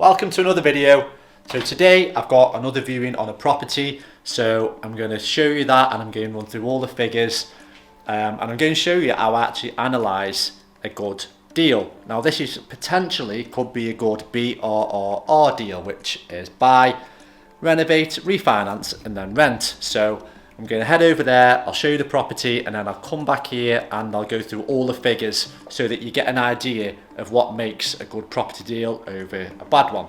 Welcome to another video. So today I've got another viewing on a property, so I'm going to show you that and I'm going to run through all the figures and I'm going to show you how I actually analyse a good deal. Now this is potentially could be a good BRRR deal, which is buy, renovate, refinance and then rent. So I'm going to head over there, I'll show you the property and then I'll come back here and I'll go through all the figures so that you get an idea of what makes a good property deal over a bad one.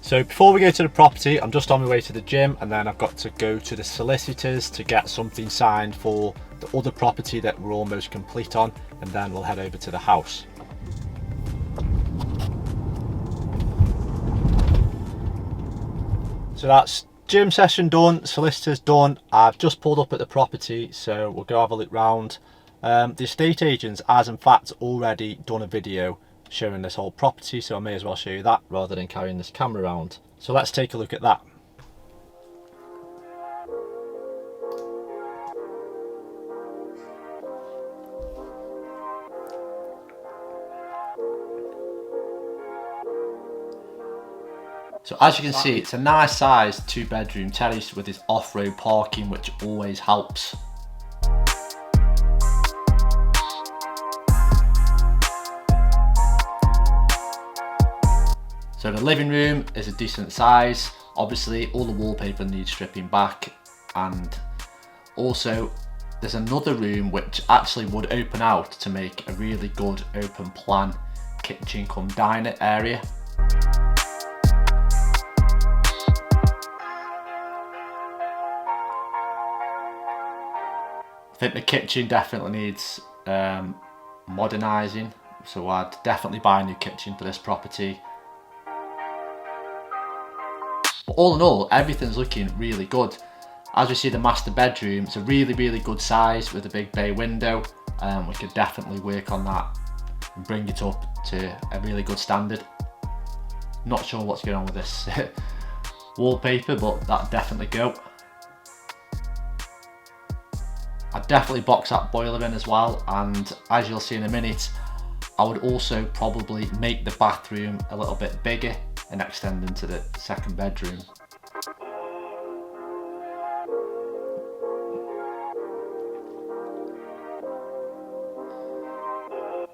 So before we go to the property, I'm just on my way to the gym and then I've got to go to the solicitors to get something signed for the other property that we're almost complete on, and then we'll head over to the house. So that's gym session done, solicitors done. I've just pulled up at the property, so we'll go have a look round. The estate agent has in fact already done a video showing this whole property, so I may as well show you that rather than carrying this camera around. So let's take a look at that. So as you can see, it's a nice sized 2-bedroom terrace with its off-road parking, which always helps. So the living room is a decent size. Obviously all the wallpaper needs stripping back, and also there's another room which actually would open out to make a really good open plan kitchen cum diner area. I think the kitchen definitely needs modernising, so I'd definitely buy a new kitchen for this property. But all in all, everything's looking really good. As we see, the master bedroom, it's a really good size with a big bay window. We could definitely work on that and bring it up to a really good standard. Not sure what's going on with this wallpaper, but that'd definitely go. I'd definitely box that boiler in as well, and as you'll see in a minute, I would also probably make the bathroom a little bit bigger and extend into the second bedroom.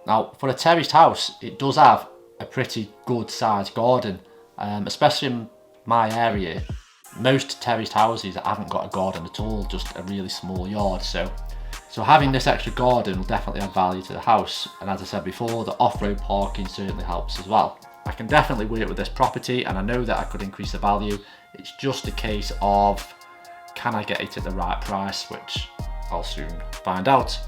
Now for a terraced house, it does have a pretty good sized garden, especially in my area. Most terraced houses haven't got a garden at all, just a really small yard, so having this extra garden will definitely add value to the house, and as I said before, the off-road parking certainly helps as well. I can definitely work with this property and I know that I could increase the value. It's just a case of, can I get it at the right price, which I'll soon find out.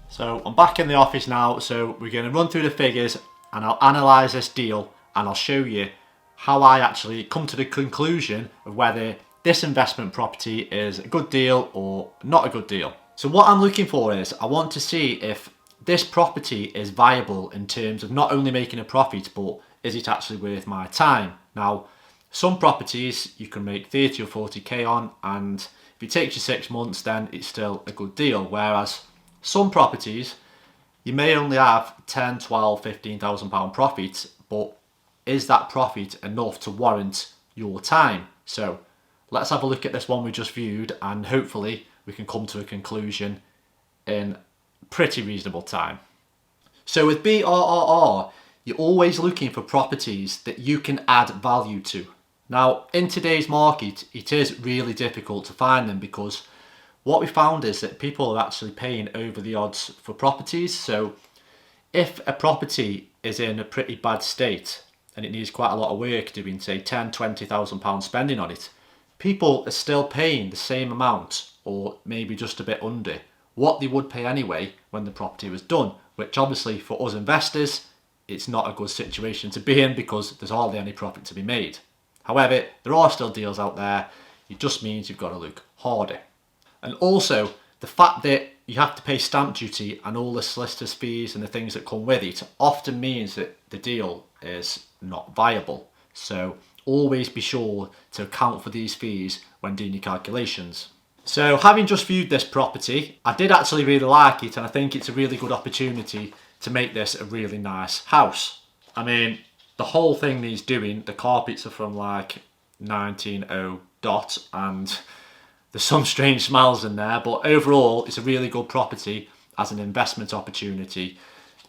So I'm back in the office now, so we're going to run through the figures and I'll analyse this deal and I'll show you how I actually come to the conclusion of whether this investment property is a good deal or not a good deal. So what I'm looking for is, I want to see if this property is viable in terms of not only making a profit, but is it actually worth my time? Now, some properties you can make 30 or 40k on, and if it takes you 6 months, then it's still a good deal. Whereas some properties, you may only have 10, 12, 15,000 pound profit, but is that profit enough to warrant your time? So let's have a look at this one we just viewed and hopefully we can come to a conclusion in pretty reasonable time. So with BRRR, you're always looking for properties that you can add value to. Now in today's market, it is really difficult to find them because what we found is that people are actually paying over the odds for properties. So if a property is in a pretty bad state and it needs quite a lot of work doing, say 10, 20,000 pounds spending on it, people are still paying the same amount or maybe just a bit under what they would pay anyway when the property was done, which obviously for us investors, it's not a good situation to be in because there's hardly any profit to be made. However, there are still deals out there. It just means you've got to look harder. And also, the fact that you have to pay stamp duty and all the solicitor's fees and the things that come with it often means that the deal is not viable. So always be sure to account for these fees when doing your calculations. So having just viewed this property, I did actually really like it, and I think it's a really good opportunity to make this a really nice house. I mean, the whole thing needs doing. The carpets are from like 1900 dot, and there's some strange smells in there, but overall it's a really good property as an investment opportunity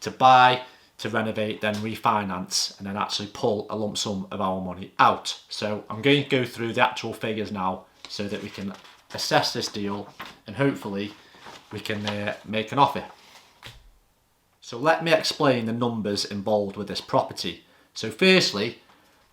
to buy, to renovate, then refinance, and then actually pull a lump sum of our money out. So I'm going to go through the actual figures now so that we can assess this deal and hopefully we can make an offer. So let me explain the numbers involved with this property. So firstly,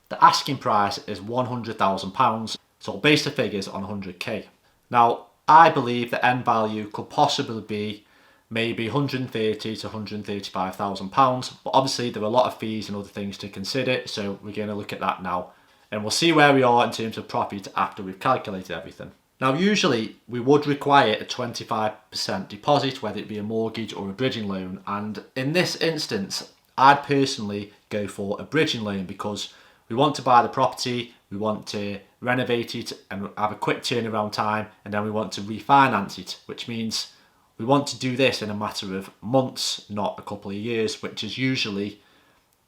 the asking price is £100,000, so I'll base the figures on 100k. Now, I believe the end value could possibly be maybe £130,000 to £135,000, but obviously there are a lot of fees and other things to consider, so we're going to look at that now. And we'll see where we are in terms of profit after we've calculated everything. Now, usually we would require a 25% deposit, whether it be a mortgage or a bridging loan. And in this instance, I'd personally go for a bridging loan because we want to buy the property, we want to renovate it and have a quick turnaround time, and then we want to refinance it, which means we want to do this in a matter of months, not a couple of years, which is usually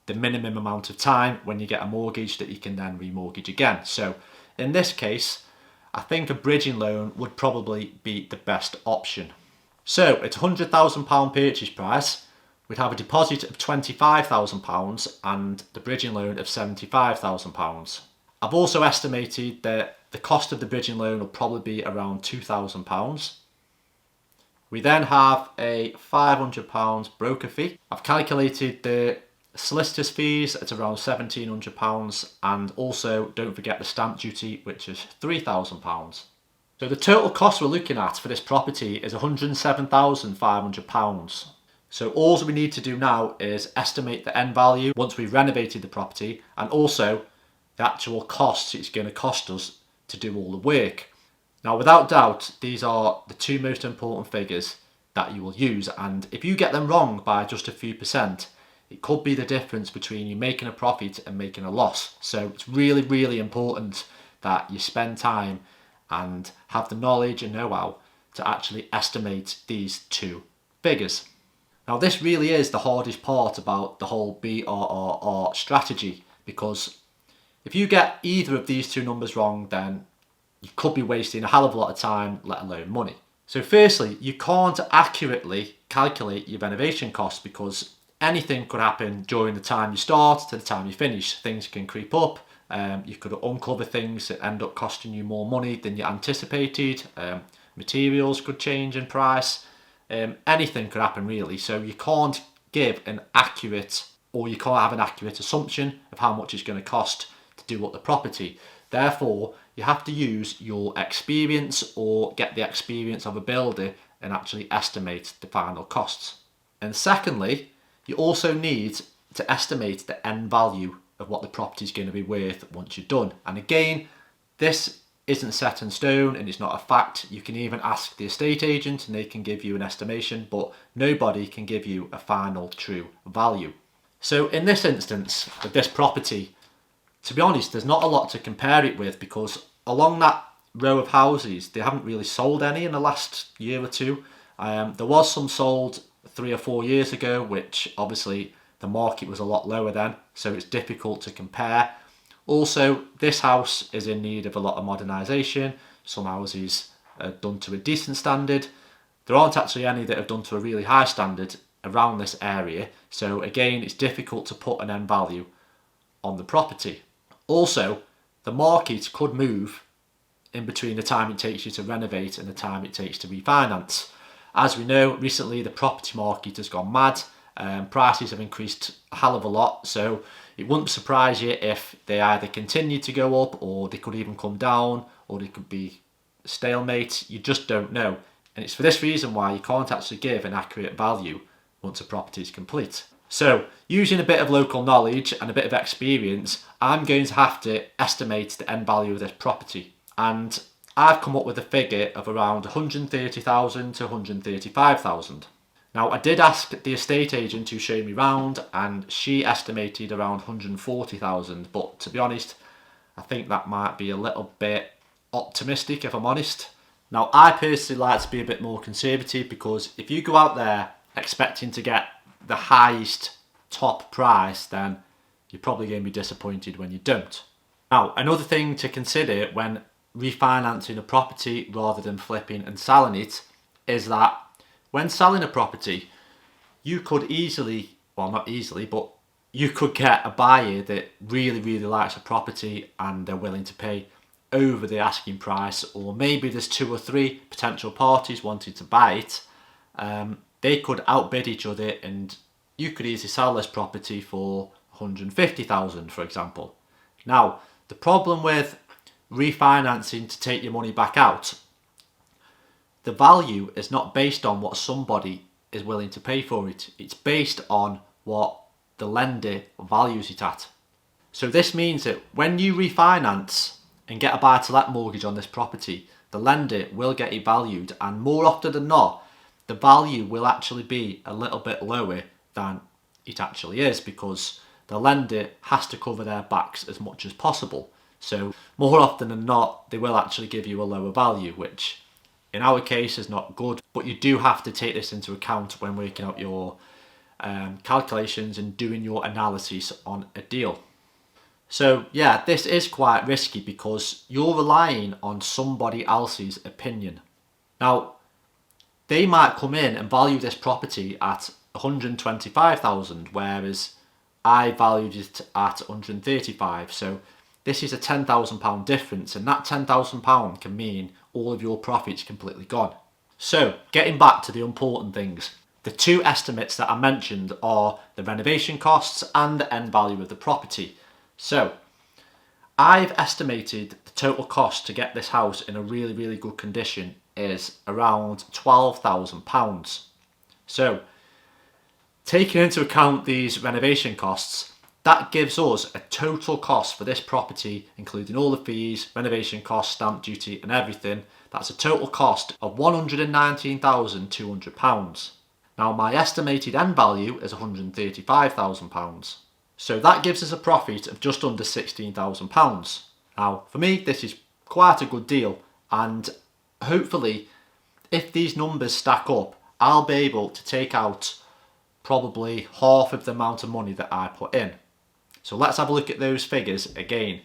the minimum amount of time when you get a mortgage that you can then remortgage again. So in this case, I think a bridging loan would probably be the best option. So it's £100,000 purchase price. We'd have a deposit of £25,000 and the bridging loan of £75,000. I've also estimated that the cost of the bridging loan will probably be around £2,000. We then have a £500 broker fee. I've calculated the solicitor's fees at around £1,700, and also don't forget the stamp duty, which is £3,000. So the total cost we're looking at for this property is £107,500. So all we need to do now is estimate the end value once we've renovated the property, and also the actual costs it's going to cost us to do all the work. Now, without doubt, these are the two most important figures that you will use, and if you get them wrong by just a few percent, it could be the difference between you making a profit and making a loss. So it's really, really important that you spend time and have the knowledge and know-how to actually estimate these two figures. Now, this really is the hardest part about the whole BRRR strategy, because if you get either of these two numbers wrong, then you could be wasting a hell of a lot of time, let alone money. So firstly, you can't accurately calculate your renovation costs because anything could happen during the time you start to the time you finish. Things can creep up. You could uncover things that end up costing you more money than you anticipated. Materials could change in price. Anything could happen really. So you can't give an accurate, or you can't have an accurate assumption of how much it's going to cost to do up the property. Therefore, you have to use your experience or get the experience of a builder and actually estimate the final costs. And secondly, you also need to estimate the end value of what the property is going to be worth once you're done. And again, this isn't set in stone and it's not a fact. You can even ask the estate agent and they can give you an estimation, but nobody can give you a final true value. So in this instance, with this property, to be honest, there's not a lot to compare it with because along that row of houses, they haven't really sold any in the last year or two. There was some sold 3 or 4 years ago, which obviously the market was a lot lower then, so it's difficult to compare. Also, this house is in need of a lot of modernisation. Some houses are done to a decent standard. There aren't actually any that have done to a really high standard around this area, so again, it's difficult to put an end value on the property. Also, the market could move in between the time it takes you to renovate and the time it takes to refinance. As we know, recently the property market has gone mad. Prices have increased a hell of a lot, so it wouldn't surprise you if they either continue to go up, or they could even come down, or they could be stalemate, you just don't know. And it's for this reason why you can't actually give an accurate value once a property is complete. So, using a bit of local knowledge and a bit of experience, I'm going to have to estimate the end value of this property. And I've come up with a figure of around 130,000 to 135,000. Now, I did ask the estate agent to show me round, and she estimated around 140,000, but to be honest, I think that might be a little bit optimistic, if I'm honest. Now, I personally like to be a bit more conservative, because if you go out there expecting to get the highest top price, then you're probably going to be disappointed when you don't. Now, another thing to consider when refinancing a property rather than flipping and selling it is that when selling a property, you could easily, well, not easily, but you could get a buyer that really, really likes a property and they're willing to pay over the asking price, or maybe there's 2 or 3 potential parties wanting to buy it. They could outbid each other, and you could easily sell this property for 150,000, for example. Now, the problem with refinancing to take your money back out, the value is not based on what somebody is willing to pay for it. It's based on what the lender values it at. So this means that when you refinance and get a buy-to-let mortgage on this property, the lender will get it valued, and more often than not, the value will actually be a little bit lower than it actually is, because the lender has to cover their backs as much as possible. So more often than not, they will actually give you a lower value, which in our case is not good, but you do have to take this into account when working out your calculations and doing your analysis on a deal. So yeah, this is quite risky because you're relying on somebody else's opinion. Now, they might come in and value this property at 125,000, whereas I valued it at 135. So this is a £10,000 difference, and that £10,000 can mean all of your profits completely gone. So getting back to the important things, the 2 estimates that I mentioned are the renovation costs and the end value of the property. So I've estimated the total cost to get this house in a really, really good condition is around £12,000. So taking into account these renovation costs, that gives us a total cost for this property, including all the fees, renovation costs, stamp duty and everything. That's a total cost of £119,200. Now, my estimated end value is £135,000. So that gives us a profit of just under £16,000. Now, for me, this is quite a good deal, and hopefully, if these numbers stack up, I'll be able to take out probably half of the amount of money that I put in. So let's have a look at those figures again.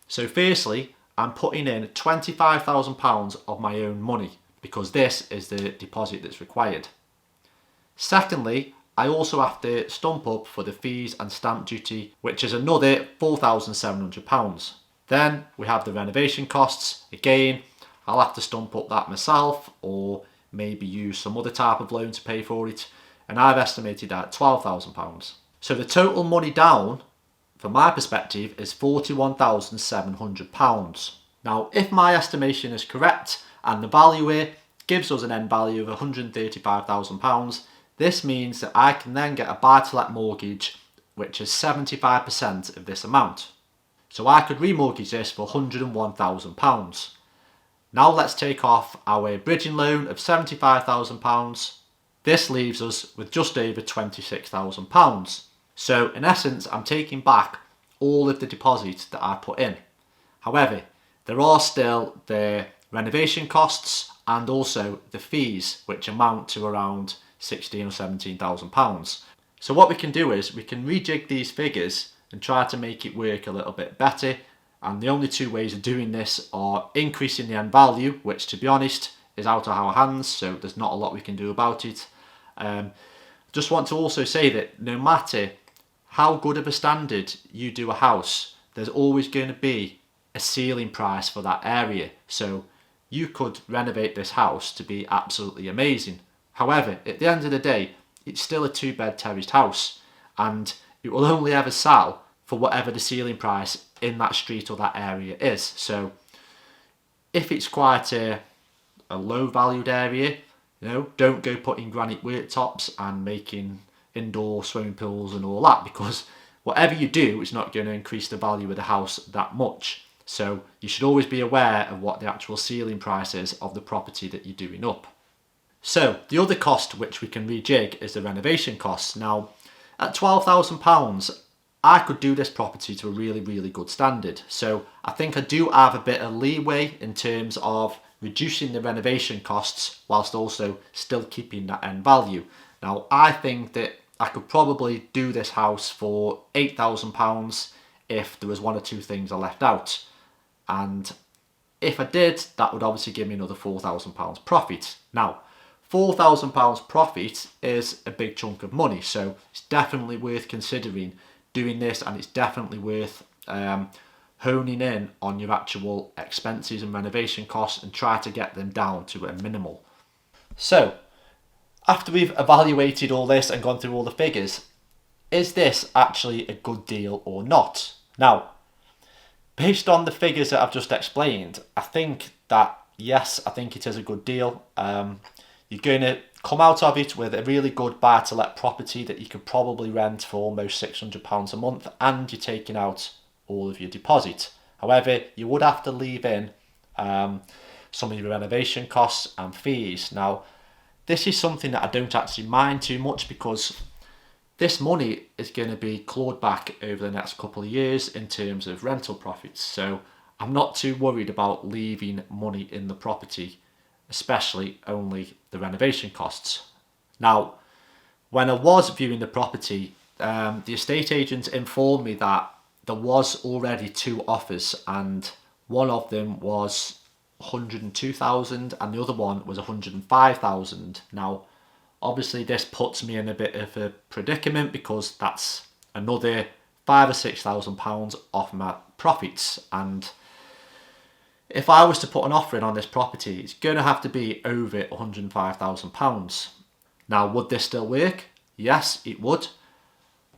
So firstly, I'm putting in £25,000 of my own money, because this is the deposit that's required. Secondly, I also have to stump up for the fees and stamp duty, which is another £4,700. Then we have the renovation costs. Again, I'll have to stump up that myself, or maybe use some other type of loan to pay for it, and I've estimated that at £12,000. So the total money down, from my perspective, is £41,700. Now, if my estimation is correct and the valuer gives us an end value of £135,000, this means that I can then get a buy-to-let mortgage which is 75% of this amount. So I could remortgage this for £101,000. Now let's take off our bridging loan of £75,000. This leaves us with just over £26,000. So in essence, I'm taking back all of the deposit that I put in. However, there are still the renovation costs and also the fees, which amount to around £16,000 or £17,000. So what we can do is we can rejig these figures and try to make it work a little bit better. And the only 2 ways of doing this are increasing the end value, which to be honest is out of our hands, so there's not a lot we can do about it. Just want to also say that no matter how good of a standard you do a house, there's always going to be a ceiling price for that area. So you could renovate this house to be absolutely amazing. However, at the end of the day, it's still a 2-bed terraced house, and it will only ever sell for whatever the ceiling price in that street or that area is. So if it's quite a low valued area, you know, don't go putting granite worktops and making indoor swimming pools and all that, because whatever you do, it's not going to increase the value of the house that much. So you should always be aware of what the actual ceiling price is of the property that you're doing up. So the other cost which we can rejig is the renovation costs. Now at £12,000, I could do this property to a really, really good standard. So I think I do have a bit of leeway in terms of reducing the renovation costs whilst also still keeping that end value. Now I think that I could probably do this house for £8,000 if there was one or two things I left out. And if I did, that would obviously give me another £4,000 profit. Now, £4,000 profit is a big chunk of money, so it's definitely worth considering doing this, and it's definitely worth honing in on your actual expenses and renovation costs and try to get them down to a minimal. So, after we've evaluated all this and gone through all the figures, is this actually a good deal or not? Now, based on the figures that I've just explained, I think that yes, I think it is a good deal. You're going to come out of it with a really good buy-to-let property that you could probably rent for almost £600 a month, and you're taking out all of your deposit. However, you would have to leave in some of your renovation costs and fees. Now, this is something that I don't actually mind too much, because this money is going to be clawed back over the next couple of years in terms of rental profits. So I'm not too worried about leaving money in the property, especially only the renovation costs. Now, when I was viewing the property, the estate agent informed me that there was already two offers, and one of them was 102,000 and the other one was 105,000. Now, obviously this puts me in a bit of a predicament, because that's another £5,000 or £6,000 off my profits, and if I was to put an offer in on this property, it's going to have to be over £105,000. Now, would this still work? Yes, it would.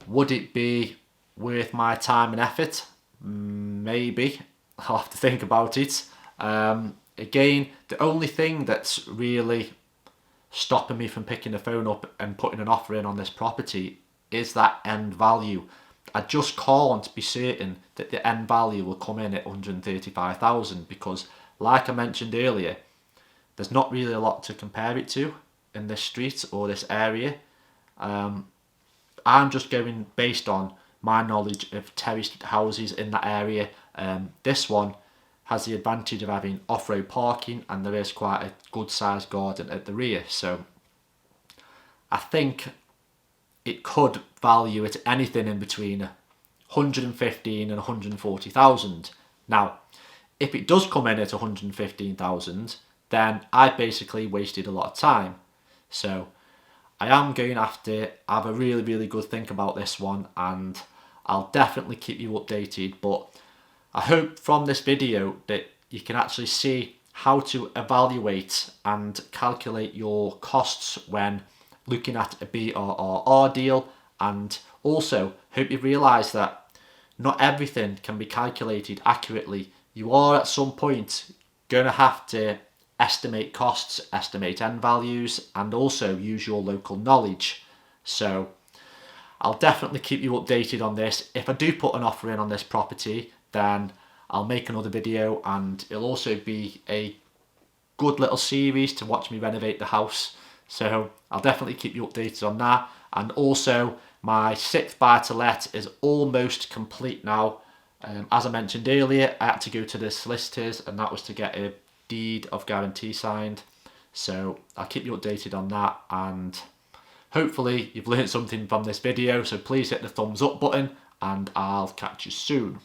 Would it be worth my time and effort? Maybe. I'll have to think about it. Again, the only thing that's really stopping me from picking the phone up and putting an offer in on this property is that end value. I just can't be certain that the end value will come in at 135,000, because like I mentioned earlier, there's not really a lot to compare it to in this street or this area. I'm just going based on my knowledge of terraced houses in that area. This one has the advantage of having off-road parking, and there is quite a good sized garden at the rear, so I think it could value at anything in between 115 and 140,000. Now, if it does come in at 115,000, then I basically wasted a lot of time. So I am going to have to have a really, really good think about this one, and I'll definitely keep you updated. But I hope from this video that you can actually see how to evaluate and calculate your costs when looking at a BRRR deal, and also hope you realise that not everything can be calculated accurately. You are at some point going to have to estimate costs, estimate end values, and also use your local knowledge. So I'll definitely keep you updated on this. If I do put an offer in on this property, then I'll make another video, and it'll also be a good little series to watch me renovate the house. So I'll definitely keep you updated on that. And also my 6th buy to let is almost complete now. As I mentioned earlier, I had to go to the solicitors, and that was to get a deed of guarantee signed. So I'll keep you updated on that, and hopefully you've learned something from this video. So please hit the thumbs up button, and I'll catch you soon.